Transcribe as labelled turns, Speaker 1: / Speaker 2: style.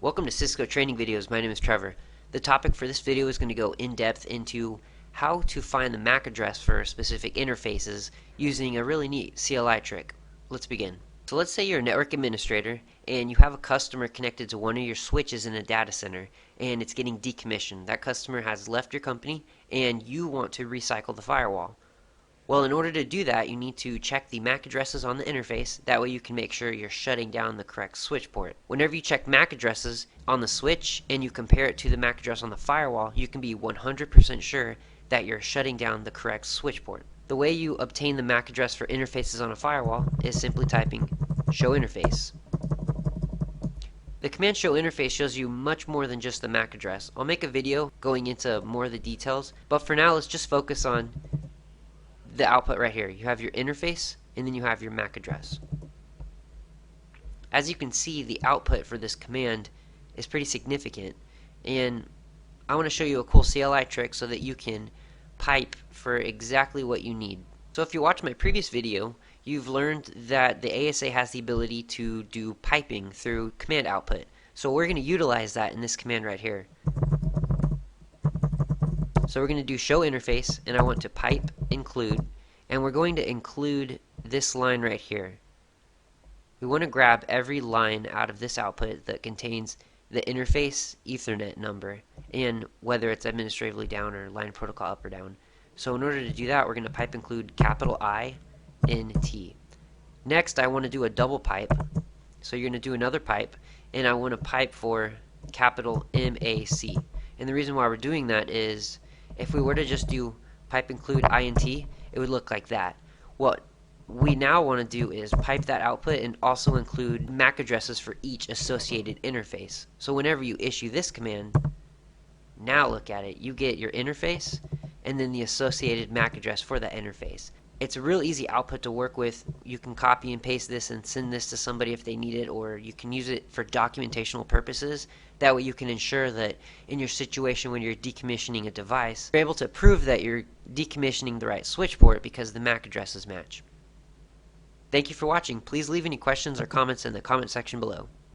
Speaker 1: Welcome to Cisco Training Videos. My name is Trevor. The topic for this video is going to go in depth into how to find the MAC address for specific interfaces using a really neat CLI trick. Let's begin. So let's say you're a network administrator and you have a customer connected to one of your switches in a data center and it's getting decommissioned. That customer has left your company and you want to recycle the firewall. Well, in order to do that, you need to check the MAC addresses on the interface. That way you can make sure you're shutting down the correct switch port. Whenever you check MAC addresses on the switch and you compare it to the MAC address on the firewall, you can be 100% sure that you're shutting down the correct switch port. The way you obtain the MAC address for interfaces on a firewall is simply typing show interface. The command show interface shows you much more than just the MAC address. I'll make a video going into more of the details, but for now let's just focus on the output right here. You have your interface and then you have your MAC address. As you can see, the output for this command is pretty significant, and I want to show you a cool CLI trick so that you can pipe for exactly what you need. So if you watch my previous video, you've learned that the ASA has the ability to do piping through command output. So we're going to utilize that in this command right here. So we're going to do show interface, and I want to pipe include, and we're going to include this line right here. We want to grab every line out of this output that contains the interface Ethernet number and whether it's administratively down or line protocol up or down. So in order to do that, we're going to pipe include capital I N T. Next, I want to do a double pipe. So you're going to do another pipe, and I want to pipe for capital MAC. And the reason why we're doing that is if we were to just do pipe include INT, it would look like that. What we now want to do is pipe that output and also include MAC addresses for each associated interface. So whenever you issue this command, now look at it, you get your interface and then the associated MAC address for that interface. It's a real easy output to work with. You can copy and paste this and send this to somebody if they need it, or you can use it for documentational purposes. That way you can ensure that in your situation when you're decommissioning a device, you're able to prove that you're decommissioning the right switch port because the MAC addresses match. Thank you for watching. Please leave any questions or comments in the comment section below.